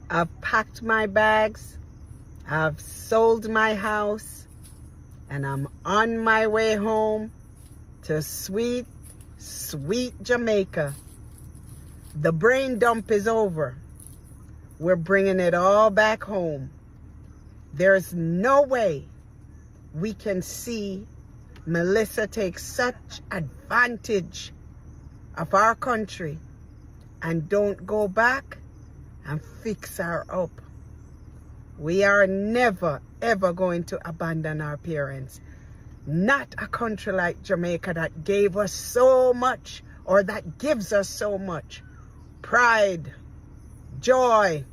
I've packed my bags, I've sold my house, and I'm on my way home to sweet, sweet Jamaica. The brain dump is over. We're bringing it all back home. There's no way we can see Melissa take such advantage of our country and don't go back and fix her up. We are never, ever going to abandon our parents. Not a country like Jamaica that gave us so much, or that gives us so much. Pride, joy,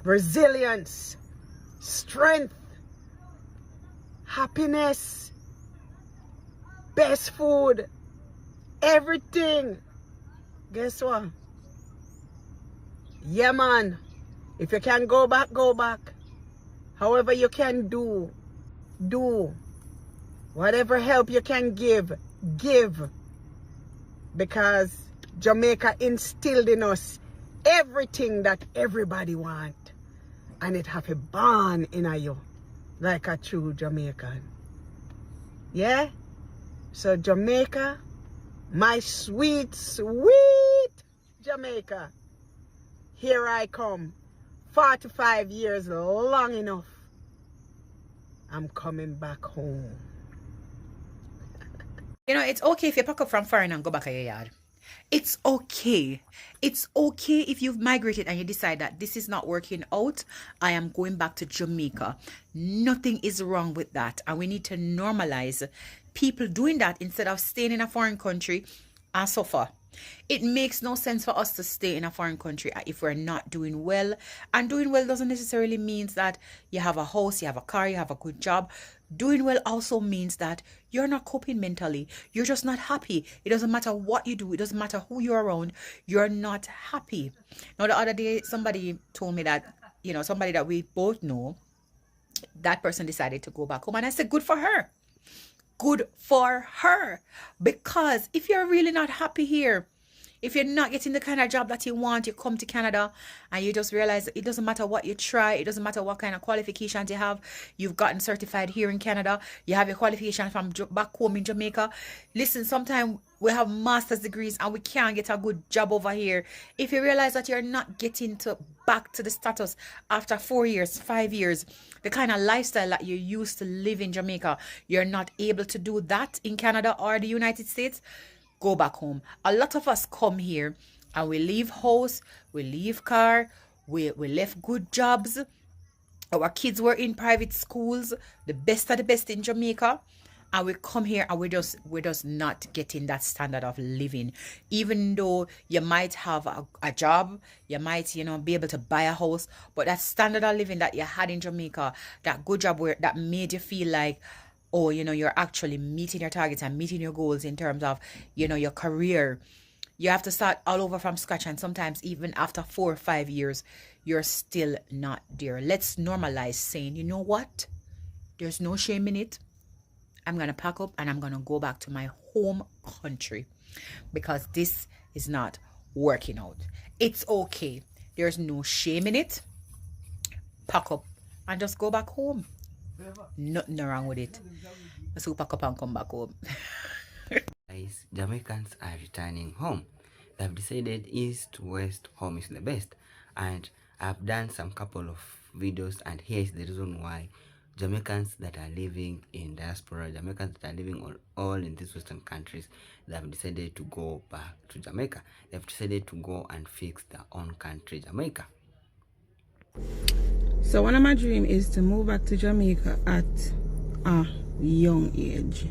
resilience, strength, happiness, best food, everything. Guess what? Yeah, man. If you can go back, go back. However you can do. Whatever help you can give. Because Jamaica instilled in us everything that everybody want. And it have a born in you. Like a true Jamaican. Yeah? So Jamaica, my sweet, sweet Jamaica. Here I come. 45 years, long enough. I'm coming back home. You know, it's okay if you pack up from foreign and go back to your yard. It's okay. It's okay if you've migrated and you decide that this is not working out. I am going back to Jamaica. Nothing is wrong with that. And we need to normalize people doing that instead of staying in a foreign country and suffer. It makes no sense for us to stay in a foreign country if we're not doing well. And doing well doesn't necessarily mean that you have a house, you have a car, you have a good job. Doing well also means that you're not coping mentally. You're just not happy. It doesn't matter what you do. It doesn't matter who you're around. You're not happy. Now, the other day, somebody told me that, you know, somebody that we both know, that person decided to go back home. And I said, good for her. Good for her. Because if you're really not happy here, if you're not getting the kind of job that you want, you come to Canada and you just realize it doesn't matter what you try. It doesn't matter what kind of qualifications you have. You've gotten certified here in Canada. You have your qualification from back home in Jamaica. Listen, sometimes we have master's degrees and we can't get a good job over here. If you realize that you're not getting back to the status after 4 years, 5 years, the kind of lifestyle that you used to live in Jamaica, you're not able to do that in Canada or the United States, go back home. A lot of us come here and we leave house, we leave car, we left good jobs. Our kids were in private schools, the best of the best in Jamaica. And we come here and we're just not getting that standard of living. Even though you might have a job, you might, you know, be able to buy a house, but that standard of living that you had in Jamaica, that good job that made you feel like, oh, you know, you're actually meeting your targets and meeting your goals in terms of, you know, your career. You have to start all over from scratch. And sometimes even after 4 or 5 years, you're still not there. Let's normalize saying, you know what? There's no shame in it. I'm going to pack up and I'm going to go back to my home country because this is not working out. It's okay. There's no shame in it. Pack up and just go back home. Nothing wrong with it. So pack up and come back home. Guys, Jamaicans are returning home. They've decided east to west home is the best. And I've done some couple of videos and here's the reason why Jamaicans that are living in diaspora, Jamaicans that are living all in these western countries, they have decided to go back to Jamaica. They've decided to go and fix their own country, Jamaica. So one of my dreams is to move back to Jamaica at a young age,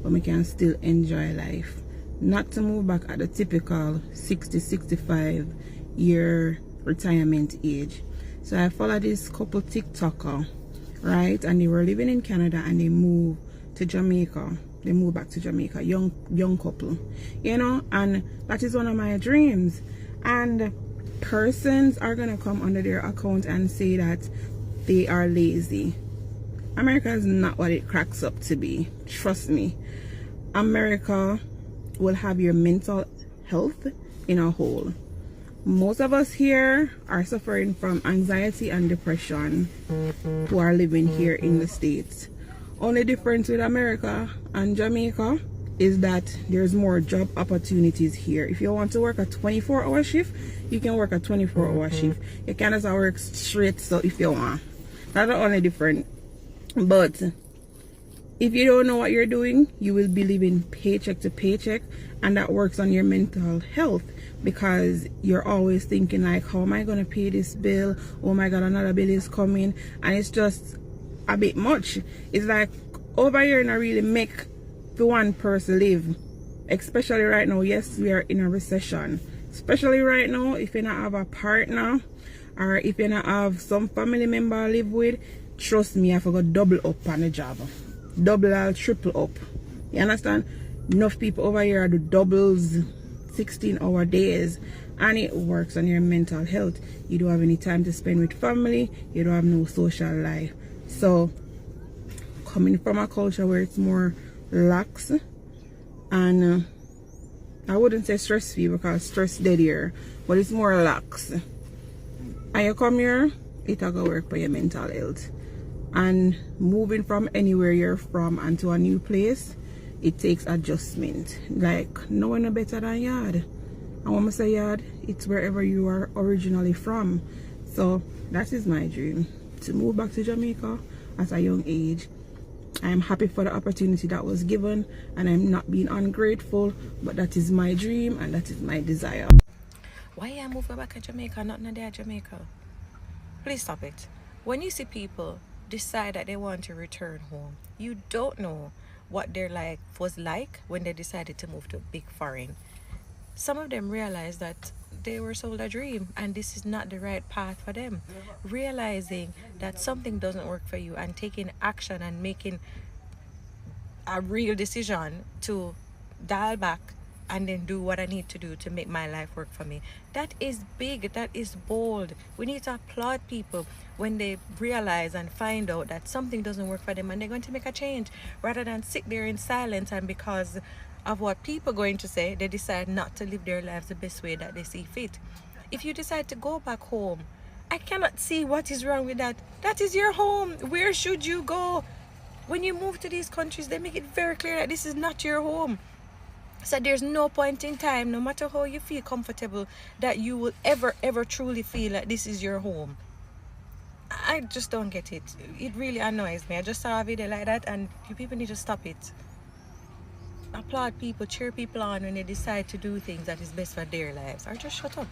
but we can still enjoy life. Not to move back at the typical 60-65 year retirement age. So I follow this couple TikToker, right, and they were living in Canada and they moved to Jamaica. They moved back to Jamaica, young couple, you know, and that is one of my dreams. And persons are gonna come under their account and say that they are lazy. America is not what it cracks up to be. Trust me. America will have your mental health in a hole. Most of us here are suffering from anxiety and depression who are living here in the States. Only difference with America and Jamaica is that there's more job opportunities here. If you want to work a 24-hour shift, you can work a 24-hour shift. You can just work straight, so if you want. That's the only difference. But if you don't know what you're doing, you will be living paycheck to paycheck, and that works on your mental health, because you're always thinking like, how am I going to pay this bill? Oh my God, another bill is coming, and it's just a bit much. It's like over here not really make the one person live, especially right now. Yes, we are in a recession, especially right now. If you not have a partner, or if you not have some family member I live with, trust me, I forgot double up on the job, double or triple up. You understand? Enough people over here do doubles, 16-hour days, and it works on your mental health. You don't have any time to spend with family, you don't have no social life. So coming from a culture where it's more lax, and I wouldn't say stress free, because stress dead here, but it's more lax, and you come here, it will go work for your mental health. And moving from anywhere you're from and to a new place, it takes adjustment. Like, no one better than yard. And when I say yard, it's wherever you are originally from. So that is my dream, to move back to Jamaica at a young age. I'm happy for the opportunity that was given, and I'm not being ungrateful, but that is my dream and that is my desire. Why you move back to Jamaica, not there Jamaica? Please stop it. When you see people decide that they want to return home, you don't know what their life was like when they decided to move to big foreign. Some of them realize that they were sold a dream and this is not the right path for them. Realizing that something doesn't work for you and taking action and making a real decision to dial back and then do what I need to do to make my life work for me. That is big, that is bold. We need to applaud people when they realize and find out that something doesn't work for them and they're going to make a change, rather than sit there in silence and because of what people are going to say, they decide not to live their lives the best way that they see fit. If you decide to go back home, I cannot see what is wrong with that. That is your home. Where should you go? When you move to these countries, they make it very clear that this is not your home. So there's no point in time, no matter how you feel comfortable, that you will ever truly feel like this is your home. I just don't get it. It really annoys me. I just saw a video like that and you people need to stop it. Applaud people, cheer people on when they decide to do things that is best for their lives, or just shut up.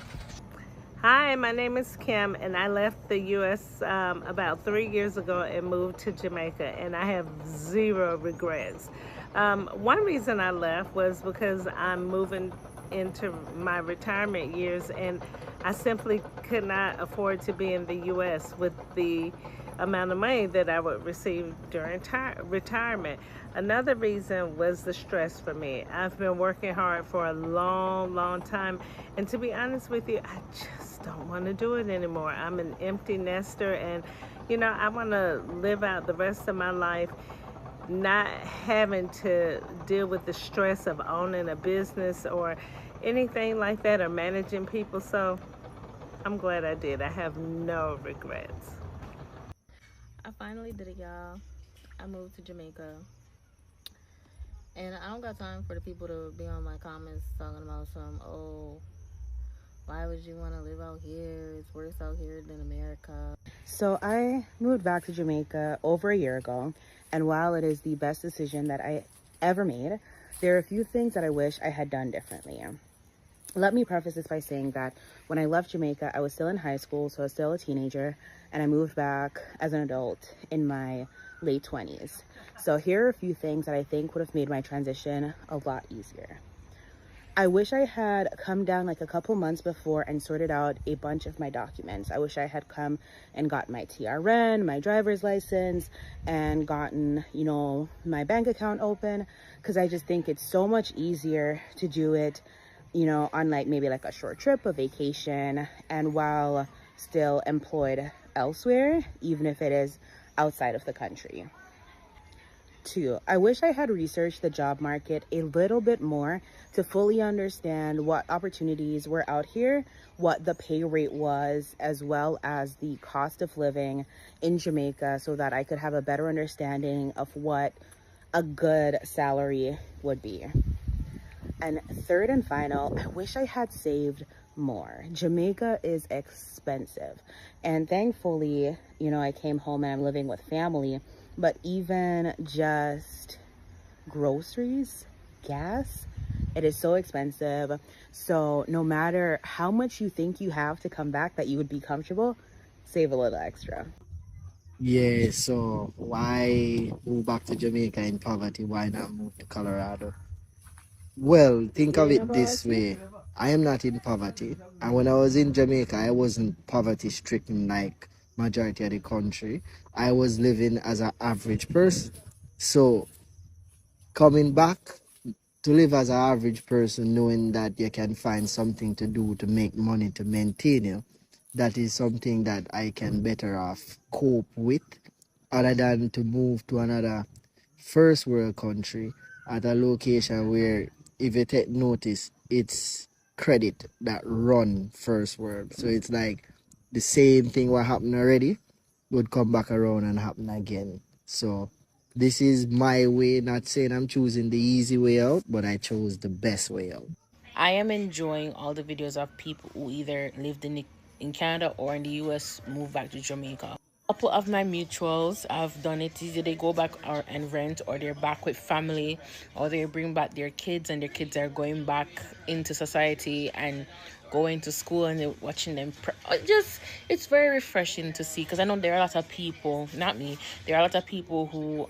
Hi, my name is Kim, and I left the U.S. About 3 years ago and moved to Jamaica, and I have zero regrets. One reason I left was because I'm moving into my retirement years, and I simply could not afford to be in the U.S. with the amount of money that I would receive during retirement. Another reason was the stress for me. I've been working hard for a long time, and to be honest with you, I just don't want to do it anymore. I'm an empty nester, and you know, I want to live out the rest of my life not having to deal with the stress of owning a business or anything like that, or managing people. So I'm glad I did. I have no regrets. I finally did it, y'all. I moved to Jamaica. And I don't got time for the people to be on my comments talking about oh, why would you want to live out here? It's worse out here than America. So I moved back to Jamaica over a year ago. And while it is the best decision that I ever made, there are a few things that I wish I had done differently. Let me preface this by saying that when I left Jamaica, I was still in high school, so I was still a teenager, and I moved back as an adult in my late 20s. So here are a few things that I think would have made my transition a lot easier. I wish I had come down like a couple months before and sorted out a bunch of my documents. I wish I had come and got my TRN, my driver's license, and gotten, you know, my bank account open, because I just think it's so much easier to do it, you know, on like maybe like a short trip, a vacation, and while still employed elsewhere, even if it is outside of the country. Two, I wish I had researched the job market a little bit more to fully understand what opportunities were out here, what the pay rate was, as well as the cost of living in Jamaica, so that I could have a better understanding of what a good salary would be. And third and final, I wish I had saved more. Jamaica is expensive. And thankfully, I came home and I'm living with family, but even just groceries, gas, it is so expensive. So no matter how much you think you have to come back that you would be comfortable, save a little extra. Yeah, so why move back to Jamaica in poverty? Why not move to Colorado? Well, think of it this way. I am not in poverty. And when I was in Jamaica, I wasn't poverty stricken like majority of the country. I was living as an average person. So coming back to live as an average person, knowing that you can find something to do to make money to maintain you, that is something that I can better off cope with, other than to move to another first world country at a location where, if you take notice, it's credit that run first world. So it's like the same thing what happened already would come back around and happen again. So this is my way, not saying I'm choosing the easy way out, but I chose the best way out. I am enjoying all the videos of people who either lived in Canada or in the US move back to Jamaica. A couple of my mutuals have done it. Either they go back and rent, or they're back with family, or they bring back their kids and their kids are going back into society and going to school, and they're watching them. It's very refreshing to see, because I know there are a lot of people, not me, there are a lot of people who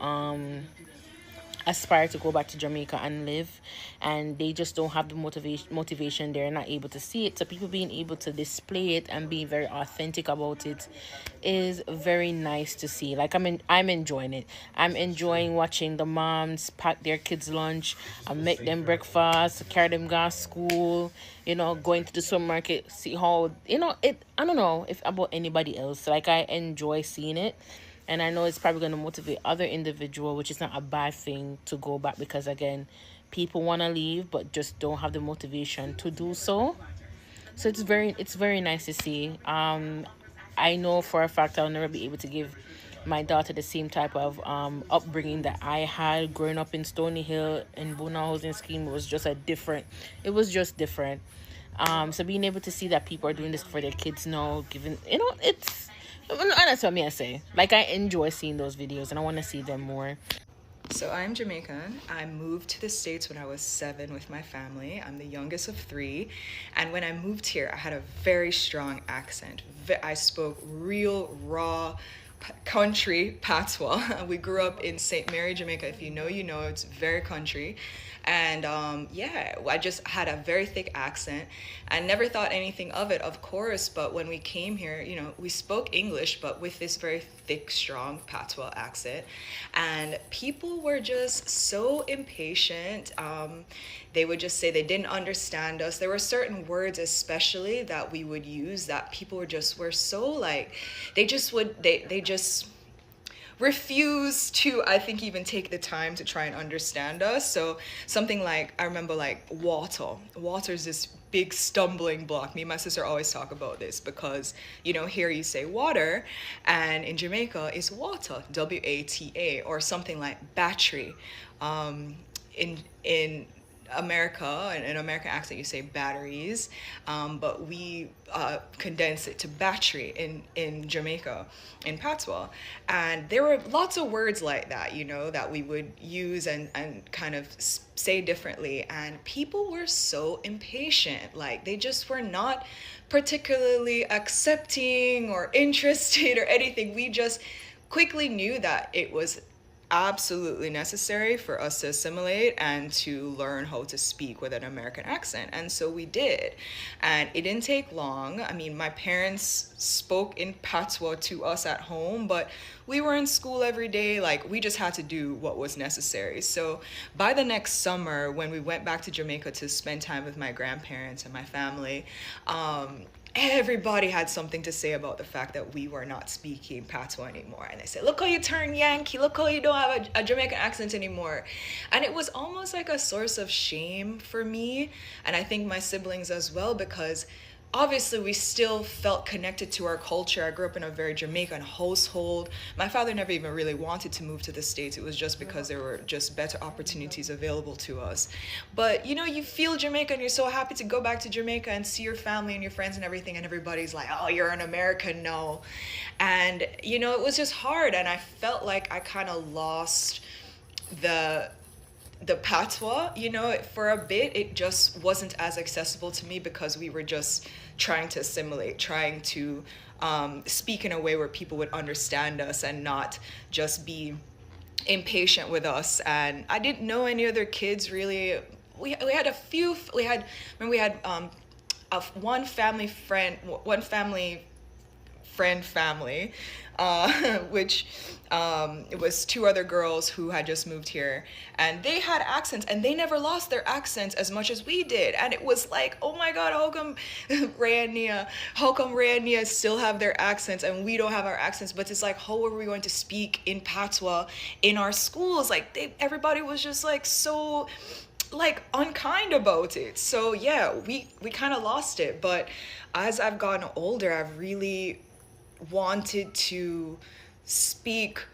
aspire to go back to Jamaica and live, and they just don't have the motivation. They're not able to see it. So people being able to display it and being very authentic about it is very nice to see. Like I'm enjoying it. I'm enjoying watching the moms pack their kids lunch and make them breakfast, carry them to school, going to the supermarket, see how it. I don't know if about anybody else. Like, I enjoy seeing it. And I know it's probably going to motivate other individual, which is not a bad thing, to go back, because again, people want to leave but just don't have the motivation to do so. So it's very nice to see. I know for a fact I'll never be able to give my daughter the same type of upbringing that I had growing up in Stony Hill and Boona housing scheme. It was just different. So being able to see that people are doing this for their kids now, given it's. And that's what I say. Like, I enjoy seeing those videos and I want to see them more. So I'm Jamaican. I moved to the States when I was 7 with my family. I'm the youngest of 3. And when I moved here, I had a very strong accent. I spoke real, raw, country patois. We grew up in St. Mary, Jamaica. If you know, it's very country. And I just had a very thick accent. I never thought anything of it, of course, but when we came here, we spoke English, but with this very thick, strong patois accent. And people were just so impatient. They would just say they didn't understand us. There were certain words especially that we would use that people were so like, they just refuse to, I think, even take the time to try and understand us. So something like, I remember, like, water. Water is this big stumbling block. Me and my sister always talk about this because, here you say water, and in Jamaica it's water, W-A-T-A, or something like battery. In America, in American accent, you say batteries, but we condense it to battery in Jamaica, in patois. And there were lots of words like that, that we would use and kind of say differently. And people were so impatient. Like, they just were not particularly accepting or interested or anything. We just quickly knew that it was absolutely necessary for us to assimilate and to learn how to speak with an American accent. And so we did. And it didn't take long. I mean, my parents spoke in patois to us at home, but we were in school every day. Like, we just had to do what was necessary. So by the next summer, when we went back to Jamaica to spend time with my grandparents and my family, everybody had something to say about the fact that we were not speaking patois anymore. And they said, look how you turn Yankee, look how you don't have a Jamaican accent anymore. And it was almost like a source of shame for me, and I think my siblings as well, because obviously we still felt connected to our culture. I grew up in a very Jamaican household. My father never even really wanted to move to the States. It was just because there were just better opportunities available to us. But you know, you feel Jamaican, you're so happy to go back to Jamaica and see your family and your friends and everything, and everybody's like, oh, you're an American, no. And you know, it was just hard, and I felt like I kind of lost the patois, you know. For a bit it just wasn't as accessible to me because we were just trying to assimilate, trying to speak in a way where people would understand us and not just be impatient with us. And I didn't know any other kids really. We had a few, we had one family family, which it was two other girls who had just moved here, and they had accents, and they never lost their accents as much as we did. And it was like, oh my God, how come Ray and Nia still have their accents and we don't have our accents? But it's like, how are we going to speak in patois in our schools? Like everybody was just like so like unkind about it. So yeah, we kind of lost it. But as I've gotten older, I've really wanted to speak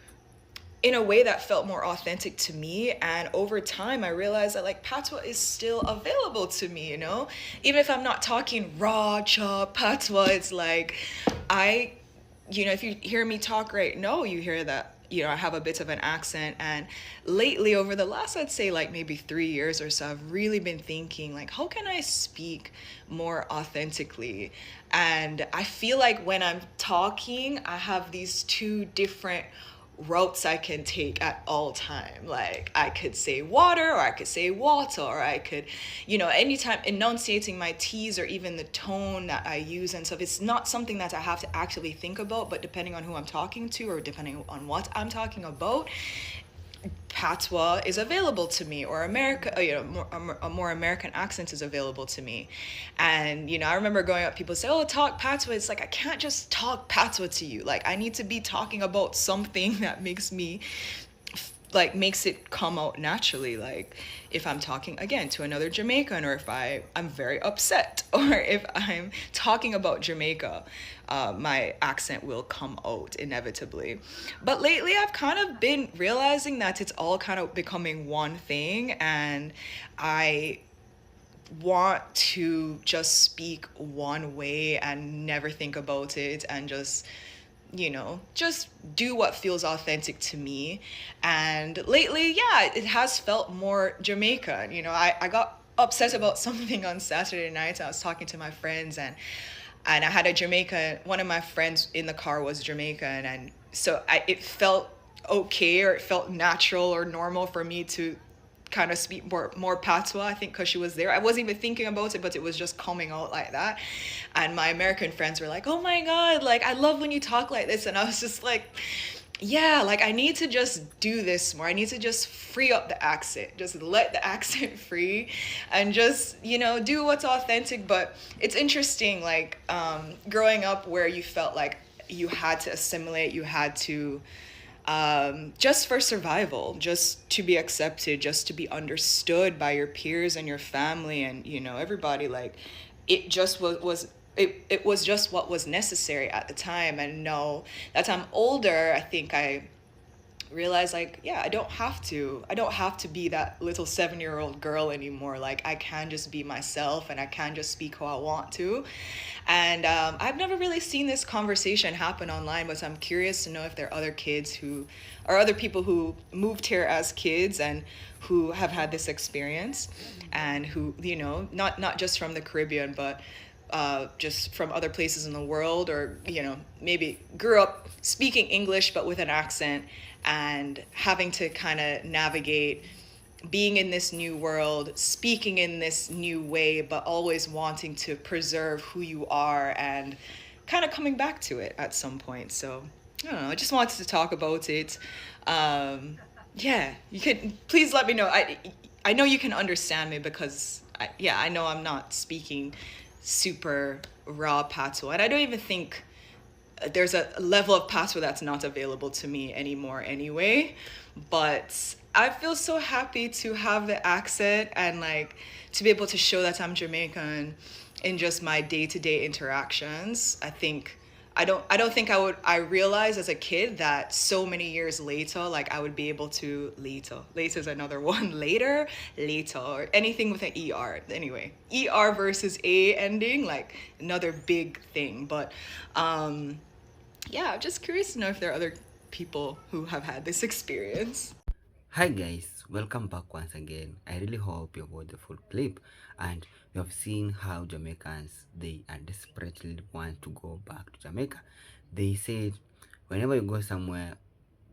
in a way that felt more authentic to me. And over time I realized that like patois is still available to me, you know, even if I'm not talking raw chop patois. It's like you know, if you hear me talk right now, you hear that, you know, I have a bit of an accent. And lately, over the last, I'd say like maybe 3 years or so, I've really been thinking like, how can I speak more authentically? And I feel like when I'm talking, I have these two different routes I can take at all time. Like I could say water, or I could say water, or I could, you know, anytime enunciating my T's or even the tone that I use and stuff. It's not something that I have to actually think about, but depending on who I'm talking to or depending on what I'm talking about, patois is available to me, or a more American accent is available to me. And you know, I remember growing up, people say, oh, talk patois. It's like, I can't just talk patois to you. Like I need to be talking about something that makes it come out naturally. Like if I'm talking again to another Jamaican, or if I'm very upset, or if I'm talking about Jamaica, my accent will come out inevitably. But lately I've kind of been realizing that it's all kind of becoming one thing, and I want to just speak one way and never think about it, and just, you know, just do what feels authentic to me. And lately, yeah, it has felt more Jamaican. You know, I got upset about something on Saturday night. I was talking to my friends, and I had a Jamaican, one of my friends in the car was Jamaican, and so it felt okay, or it felt natural or normal for me to kind of speak more patois, I think, because she was there. I wasn't even thinking about it, but it was just coming out like that. And my American friends were like, oh my God, like I love when you talk like this. And I was just like, yeah, like I need to just do this more. I need to just free up the accent, just let the accent free, and just, you know, do what's authentic. But it's interesting, like growing up where you felt like you had to assimilate, you had to just for survival, just to be accepted, just to be understood by your peers and your family and, you know, everybody. Like it just it was just what was necessary at the time. And now that I'm older, I think I realize, like, yeah, I don't have to be that little 7-year-old girl anymore. Like I can just be myself, and I can just speak how I want to. And I've never really seen this conversation happen online, but I'm curious to know if there are other kids who, or other people who moved here as kids and who have had this experience, and who, you know, not just from the Caribbean, but just from other places in the world, or, you know, maybe grew up speaking English but with an accent, and having to kind of navigate being in this new world, speaking in this new way, but always wanting to preserve who you are and kind of coming back to it at some point. So I don't know, I just wanted to talk about it. Yeah, you can please let me know. I know you can understand me, because I know I'm not speaking super raw patois. And I don't even think there's a level of patois that's not available to me anymore anyway. But I feel so happy to have the accent and like to be able to show that I'm Jamaican in just my day-to-day interactions. I don't think I realized as a kid that so many years later, like I would be able to later is another one, later or anything with an ER. Anyway, ER versus A ending, like another big thing. But yeah, I'm just curious to know if there are other people who have had this experience. Hi guys, welcome back once again. I really hope you watched the full clip and you have seen how Jamaicans, they are desperately want to go back to Jamaica. They said whenever you go somewhere,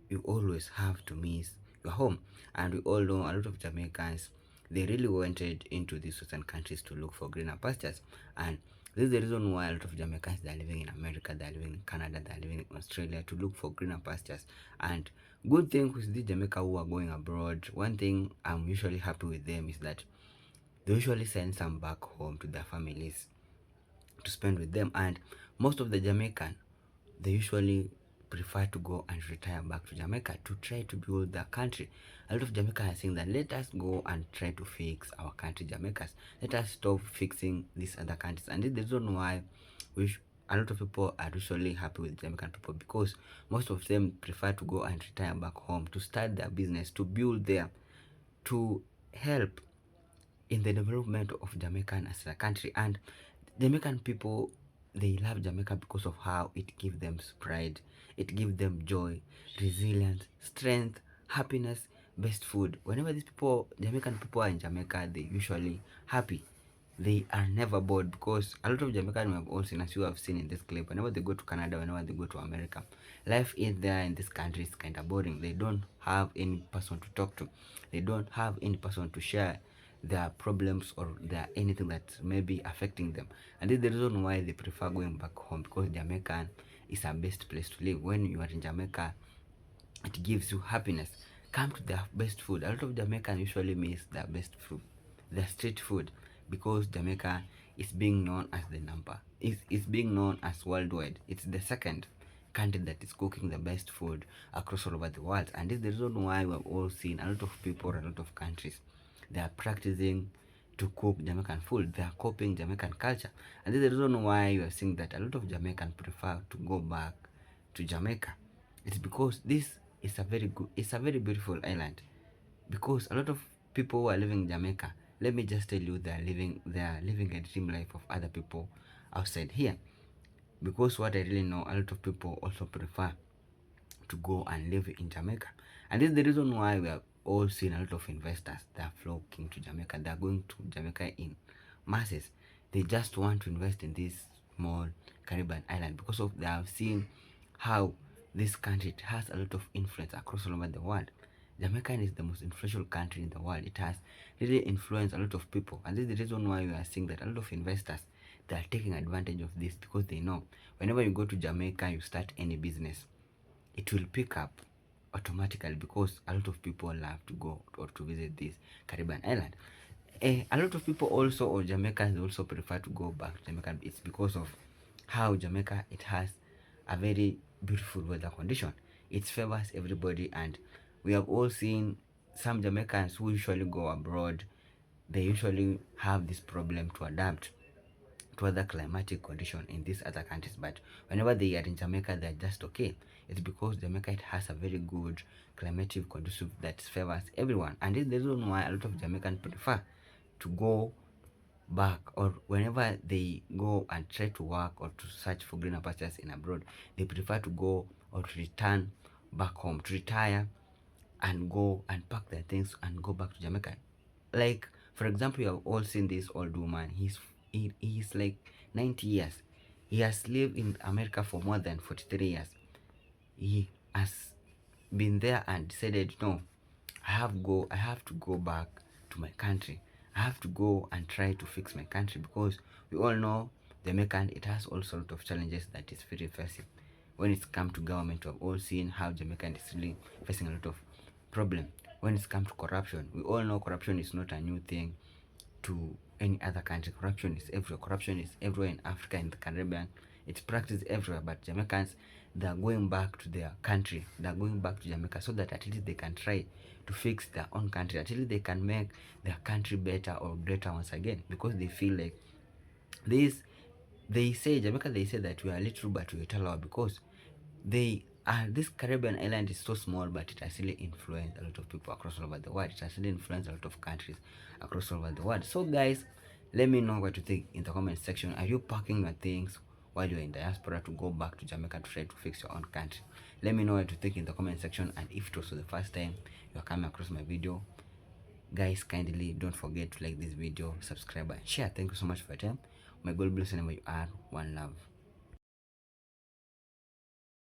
you always have to miss your home. And we all know a lot of Jamaicans, they really wanted into these certain countries to look for greener pastures. And this is the reason why a lot of Jamaicans, they're living in America, they're living in Canada, they're living in Australia to look for greener pastures. And good thing with the Jamaica who are going abroad, one thing I'm usually happy with them is that they usually send some back home to their families to spend with them. And most of the Jamaican, they usually prefer to go and retire back to Jamaica to try to build their country. A lot of Jamaicans are saying that let us go and try to fix our country, Jamaicans. Let us stop fixing these other countries. And this is the reason why a lot of people are usually happy with Jamaican people, because most of them prefer to go and retire back home to start their business, to build there, to help in the development of Jamaica as a country. And Jamaican people, they love Jamaica because of how it gives them pride, it gives them joy, resilience, strength, happiness, best food. Whenever these people, Jamaican people are in Jamaica, they usually happy. They are never bored, because a lot of Jamaicans we have all seen, as you have seen in this clip, whenever they go to Canada, whenever they go to America, life is there in this country is kind of boring. They don't have any person to talk to. They don't have any person to share their problems or their anything that may be affecting them. And this is the reason why they prefer going back home, because Jamaica is a best place to live. When you are in Jamaica, it gives you happiness. Come to their best food. A lot of Jamaicans usually miss their best food, their street food, because Jamaica is being known as the number. It's being known as worldwide. It's the second country that is cooking the best food across all over the world. And this is the reason why we have all seen a lot of people, a lot of countries, they are practicing to cook Jamaican food. They are copying Jamaican culture. And this is the reason why you are seeing that a lot of Jamaicans prefer to go back to Jamaica. It's because this is a very good, it's a very beautiful island. Because a lot of people who are living in Jamaica, let me just tell you, they are living a dream life of other people outside here. Because what I really know, a lot of people also prefer to go and live in Jamaica. And this is the reason why we have all seen a lot of investors that are flocking to Jamaica. They are going to Jamaica in masses. They just want to invest in this small Caribbean island because of they have seen how this country has a lot of influence across all over the world. Jamaica is the most influential country in the world. It has really influenced a lot of people, and this is the reason why we are seeing that a lot of investors, they are taking advantage of this, because they know whenever you go to Jamaica, you start any business, it will pick up automatically, because a lot of people love to go or to visit this Caribbean island. A lot of people also, or Jamaicans, also prefer to go back to Jamaica. It's because of how Jamaica, it has a very beautiful weather condition. It favors everybody, and we have all seen some Jamaicans who usually go abroad, they usually have this problem to adapt to other climatic condition in these other countries. But whenever they are in Jamaica, they're just okay. It's because Jamaica, it has a very good climatic condition that favors everyone. And this is the reason why a lot of Jamaicans prefer to go back, or whenever they go and try to work or to search for greener pastures in abroad, they prefer to go or to return back home, to retire and go and pack their things and go back to Jamaica. Like, for example, you have all seen this old woman. He's like 90 years. He has lived in America for more than 43 years. He has been there and decided, no, I have to go back to my country. I have to go and try to fix my country, because we all know Jamaica, it has all sorts of challenges that is very facing. When it's come to government, we have all seen how Jamaica is really facing a lot of problem. When it's come to corruption, we all know corruption is not a new thing to any other country. Corruption is everywhere. Corruption is everywhere in Africa, in the Caribbean. It's practiced everywhere. But Jamaicans, they are going back to their country. They are going back to Jamaica so that at least they can try to fix their own country. At least they can make their country better or greater once again, because they feel like this. They say Jamaica. They say that we are little but we are taller, because this Caribbean island is so small, but it has really influenced a lot of people across all over the world. It has really influenced a lot of countries across all over the world. So guys, let me know what you think in the comment section. Are you packing your things while you're in diaspora to go back to Jamaica to try to fix your own country? Let me know what you think in the comment section. And if it was the first time you're coming across my video, guys, kindly don't forget to like this video, subscribe and share. Thank you so much for your time. May God bless you wherever you are. One love.